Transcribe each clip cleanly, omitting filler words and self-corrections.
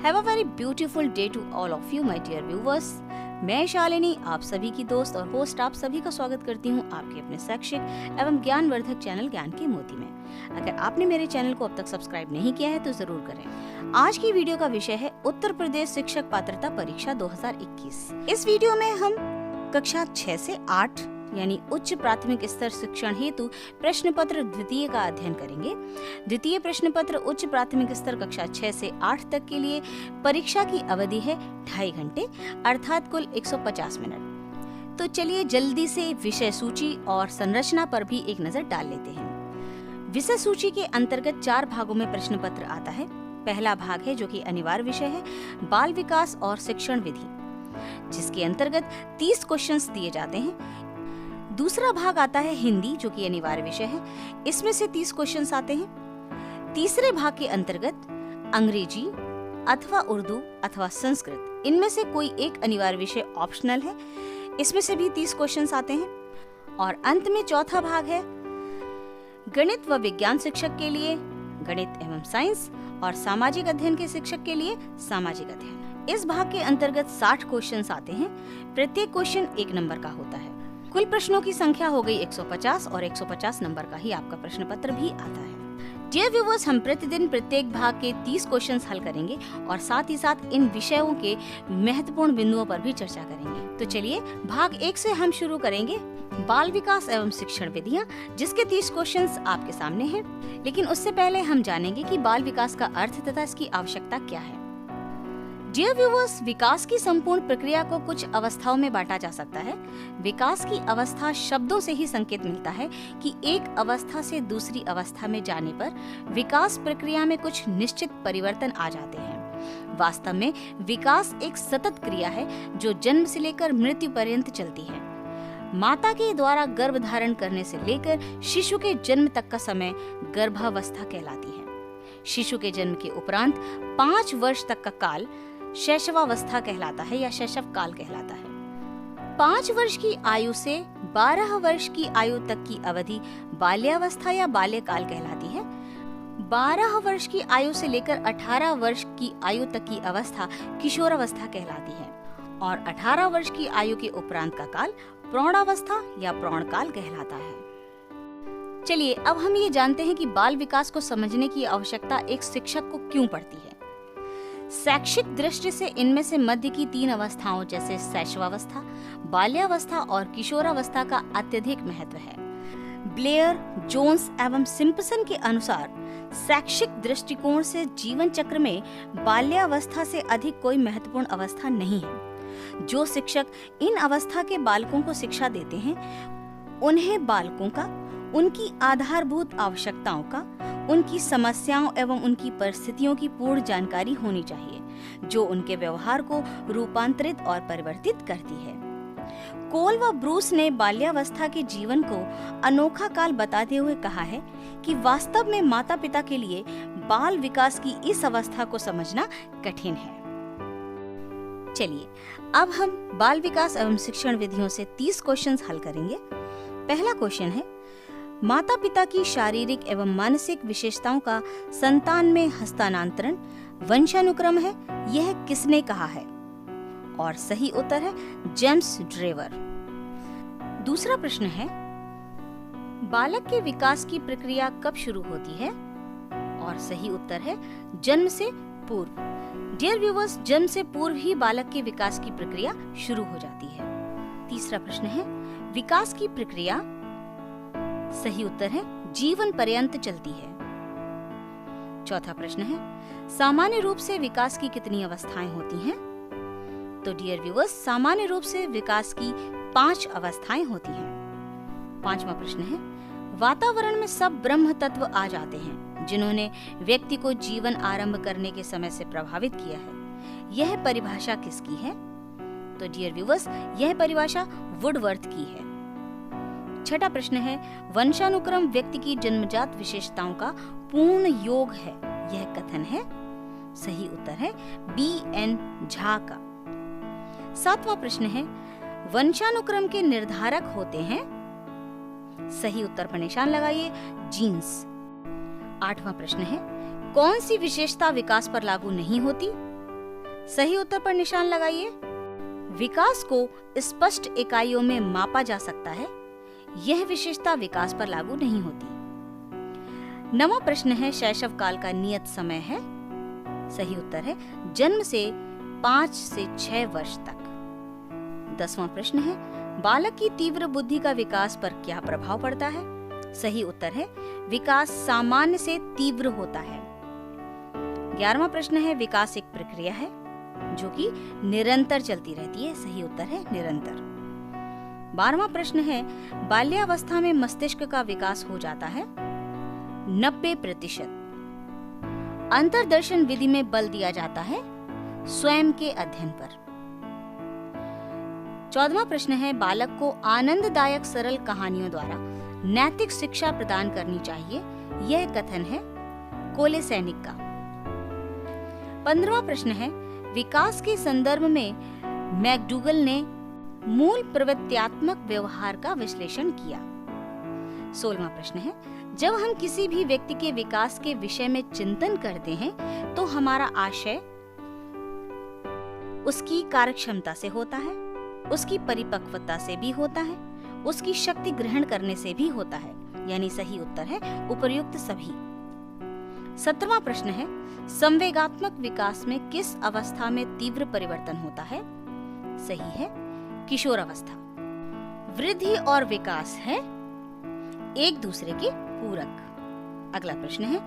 Have a very beautiful day to all of you my dear viewers. मैं शालिनी आप सभी की दोस्त और होस्ट आप सभी का स्वागत करती हूँ आपके अपने शैक्षिक एवं ज्ञानवर्धक चैनल ज्ञान के मोती में। अगर आपने मेरे चैनल को अब तक सब्सक्राइब नहीं किया है तो जरूर करें। आज की वीडियो का विषय है उत्तर प्रदेश शिक्षक पात्रता परीक्षा 2021। इस वीडियो में हम कक्षा 6 से 8 यानी उच्च प्राथमिक स्तर शिक्षण हेतु प्रश्न पत्र द्वितीय का अध्ययन करेंगे। द्वितीय प्रश्न पत्र उच्च प्राथमिक स्तर कक्षा 6 से 8 तक के लिए परीक्षा की अवधि है 2.5 घंटे अर्थात कुल 150 मिनट। तो चलिए जल्दी से विषय सूची और संरचना पर भी एक नजर डाल लेते हैं। विषय सूची के अंतर्गत 4 भागों में प्रश्न पत्र आता है। पहला भाग है जो कि अनिवार्य विषय है बाल विकास और शिक्षण विधि, जिसके अंतर्गत 30 क्वेश्चंस दिए जाते हैं। दूसरा भाग आता है हिंदी जो कि अनिवार्य विषय है, इसमें से 30 क्वेश्चंस आते हैं। तीसरे भाग के अंतर्गत अंग्रेजी अथवा उर्दू अथवा संस्कृत, इनमें से कोई एक अनिवार्य विषय ऑप्शनल है, इसमें से भी 30 क्वेश्चंस आते हैं। और अंत में चौथा भाग है गणित व विज्ञान शिक्षक के लिए गणित एवं साइंस और सामाजिक अध्ययन के शिक्षक के लिए सामाजिक अध्ययन। इस भाग के अंतर्गत 60 क्वेश्चंस आते हैं। प्रत्येक क्वेश्चन 1 नंबर का होता है। कुल प्रश्नों की संख्या हो गई 150 और 150 नंबर का ही आपका प्रश्न पत्र भी आता है। डियर व्यूअर्स, हम प्रतिदिन प्रत्येक भाग के 30 क्वेश्चंस हल करेंगे और साथ ही साथ इन विषयों के महत्वपूर्ण बिंदुओं पर भी चर्चा करेंगे। तो चलिए भाग 1 से हम शुरू करेंगे बाल विकास एवं शिक्षण विधियां, जिसके 30 क्वेश्चंस आपके सामने हैं। लेकिन उससे पहले हम जानेंगे कि बाल विकास का अर्थ तथा इसकी आवश्यकता क्या है। डियर व्यूअर्स, विकास की संपूर्ण प्रक्रिया को कुछ अवस्थाओं में बांटा जा सकता है। विकास की अवस्था शब्दों से ही संकेत मिलता है कि एक अवस्था से दूसरी अवस्था में जाने पर विकास प्रक्रिया में कुछ निश्चित परिवर्तन आ जाते हैं। वास्तव में विकास एक सतत क्रिया है जो जन्म से लेकर मृत्यु पर्यंत चलती है। माता के द्वारा गर्भ धारण करने से लेकर शिशु के जन्म तक का समय गर्भावस्था कहलाती है। शिशु के जन्म के उपरांत 5 वर्ष तक का काल शैशवावस्था कहलाता है या शैशव काल कहलाता है। 5 वर्ष की आयु से 12 वर्ष की आयु तक की अवधि बाल्यावस्था या बाल्यकाल कहलाती है। 12 वर्ष की आयु से लेकर 18 वर्ष की आयु तक की अवस्था किशोरावस्था कहलाती है और 18 वर्ष की आयु के उपरांत का काल प्रौढ़ावस्था या प्रौढ़काल कहलाता है। चलिए अब हम ये जानते हैं कि बाल विकास को समझने की आवश्यकता एक शिक्षक को क्यों पड़ती है। शैक्षिक दृष्टि से इनमें से मध्य की 3 अवस्थाओं जैसे शैशवावस्था, बाल्यावस्था और किशोरावस्था का अत्यधिक महत्व है। ब्लेयर, जोन्स एवं सिम्पसन के अनुसार शैक्षिक दृष्टिकोण से जीवन चक्र में बाल्यावस्था से अधिक कोई महत्वपूर्ण अवस्था नहीं है। जो शिक्षक इन अवस्था के बालकों को शिक्षा देते हैं, उन्हें बालकों का, उनकी आधारभूत आवश्यकताओं का, उनकी समस्याओं एवं उनकी परिस्थितियों की पूर्ण जानकारी होनी चाहिए, जो उनके व्यवहार को रूपांतरित और परिवर्तित करती है। कोल व ब्रूस ने बाल्यावस्था के जीवन को अनोखा काल बताते हुए कहा है कि वास्तव में माता पिता के लिए बाल विकास की इस अवस्था को समझना कठिन है। चलिए अब हम बाल विकास एवं शिक्षण विधियों से 30 क्वेश्चंस हल करेंगे। पहला क्वेश्चन है माता पिता की शारीरिक एवं मानसिक विशेषताओं का संतान में हस्तांतरण वंशानुक्रम है, यह किसने कहा है? और सही उत्तर है जेम्स ड्रेवर। दूसरा प्रश्न है बालक के विकास की प्रक्रिया कब शुरू होती है? और सही उत्तर है जन्म से पूर्व। डियर व्यूअर्स, जन्म से पूर्व ही बालक के विकास की प्रक्रिया शुरू हो जाती है। तीसरा प्रश्न है विकास की प्रक्रिया, सही उत्तर है जीवन पर्यंत चलती है। चौथा प्रश्न है सामान्य रूप से विकास की कितनी अवस्थाएं होती हैं? तो डियर व्यूअर्स, सामान्य रूप से विकास की 5 अवस्थाएं होती हैं। 5वां प्रश्न है वातावरण में सब ब्रह्म तत्व आ जाते हैं जिन्होंने व्यक्ति को जीवन आरंभ करने के समय से प्रभावित किया है, यह परिभाषा किसकी है? तो डियर व्यूअर्स, यह परिभाषा वुडवर्थ की है। छठा प्रश्न है वंशानुक्रम व्यक्ति की जन्मजात विशेषताओं का पूर्ण योग है, यह कथन है? सही उत्तर है B.N. झा का। 7वां प्रश्न है वंशानुक्रम के निर्धारक होते हैं, सही उत्तर पर निशान लगाइए जीन्स। 8वां प्रश्न है कौन सी विशेषता विकास पर लागू नहीं होती? सही उत्तर पर निशान लगाइए। विकास को स्पष्ट इकाइयों में मापा जा सकता है, यह विशेषता विकास पर लागू नहीं होती। 9वां प्रश्न है, शैशव काल का नियत समय है। सही उत्तर है जन्म से 5 से 6 वर्ष तक। 10वां प्रश्न है, बालक की तीव्र बुद्धि का विकास पर क्या प्रभाव पड़ता है? सही उत्तर है विकास सामान्य से तीव्र होता है। 11वां प्रश्न है, विकास एक प्रक्रिया है जो कि निरंतर चलती रहती है। सही उत्तर है निरंतर। 12वां प्रश्न है, बाल्यावस्था में मस्तिष्क का विकास हो जाता है 90%। अंतर्दर्शन विधि में बल दिया जाता है स्वयं के अध्ययन पर। 14वां प्रश्न है, बालक को आनंददायक सरल कहानियों द्वारा नैतिक शिक्षा प्रदान करनी चाहिए, यह कथन है कोलेसेनिक का। 15वां प्रश्न है, विकास के संदर्भ में मैकडूगल ने मूल प्रवृत्त्यात्मक व्यवहार का विश्लेषण किया। 16वां प्रश्न है, जब हम किसी भी व्यक्ति के विकास के विषय में चिंतन करते हैं तो हमारा आशय उसकी कार्यक्षमता से होता है, उसकी परिपक्वता से भी होता है, उसकी शक्ति ग्रहण करने से भी होता है, यानी सही उत्तर है उपर्युक्त सभी। 17वां प्रश्न है, संवेगात्मक विकास में किस अवस्था में तीव्र परिवर्तन होता है? सही है किशोरावस्था। वृद्धि और विकास है एक दूसरे के पूरक। अगला प्रश्न है,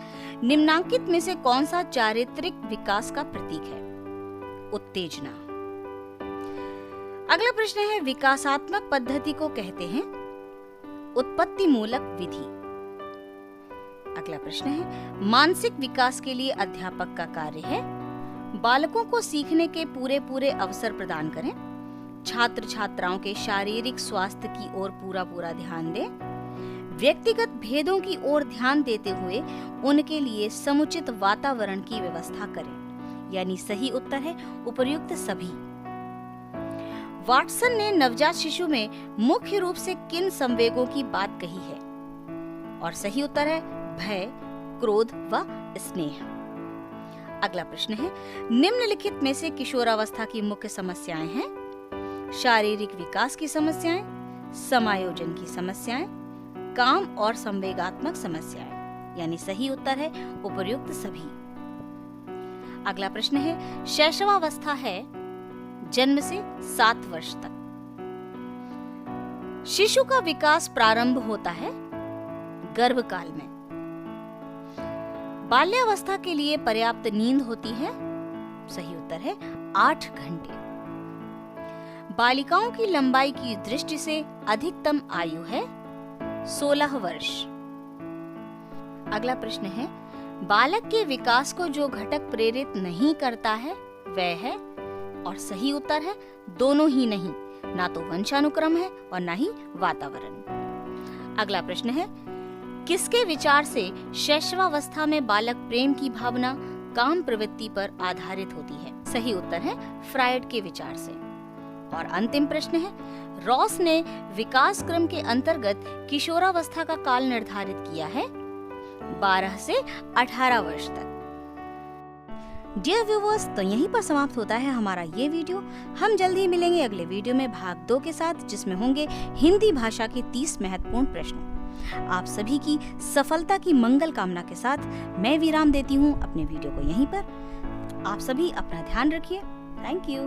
निम्नांकित में से कौन सा चारित्रिक विकास का प्रतीक है? उत्तेजना। अगला प्रश्न है, विकासात्मक पद्धति को कहते हैं उत्पत्ति मूलक विधि। अगला प्रश्न है, मानसिक विकास के लिए अध्यापक का कार्य है बालकों को सीखने के पूरे अवसर प्रदान करें, छात्र छात्राओं के शारीरिक स्वास्थ्य की ओर पूरा ध्यान दें, व्यक्तिगत भेदों की ओर ध्यान देते हुए उनके लिए समुचित वातावरण की व्यवस्था करें, यानी सही उत्तर है उपर्युक्त सभी। वाटसन ने नवजात शिशु में मुख्य रूप से किन संवेगों की बात कही है? और सही उत्तर है भय, क्रोध व स्नेह। अगला प्रश्न है, निम्नलिखित में से किशोरावस्था की मुख्य समस्याएं हैं शारीरिक विकास की समस्याएं, समायोजन की समस्याएं, काम और संवेगात्मक समस्याएं, यानी सही उत्तर है उपर्युक्त सभी। अगला प्रश्न है, शैशवावस्था है जन्म से 7 वर्ष तक। शिशु का विकास प्रारंभ होता है गर्भकाल में। बाल्यावस्था के लिए पर्याप्त नींद होती है, सही उत्तर है 8 घंटे। बालिकाओं की लंबाई की दृष्टि से अधिकतम आयु है 16 वर्ष। अगला प्रश्न है, बालक के विकास को जो घटक प्रेरित नहीं करता है वह है, और सही उत्तर है दोनों ही नहीं, ना तो वंशानुक्रम है और ना ही वातावरण। अगला प्रश्न है, किसके विचार से शैशवावस्था में बालक प्रेम की भावना काम प्रवृत्ति पर आधारित होती है? सही उत्तर है फ्रायड के विचार से। और अंतिम प्रश्न है, रॉस ने विकास क्रम के अंतर्गत किशोरावस्था का काल निर्धारित किया है 12 से 18 वर्ष तक। डियर व्यूवर्स, तो यहीं पर समाप्त होता है हमारा ये वीडियो। हम जल्द ही मिलेंगे अगले वीडियो में भाग 2 के साथ, जिसमें होंगे हिंदी भाषा के 30 महत्वपूर्ण प्रश्न। आप सभी की सफलता की मंगल कामना के साथ मैं विराम देती हूँ अपने वीडियो को यहीं पर। आप सभी अपना ध्यान रखिए। Thank you.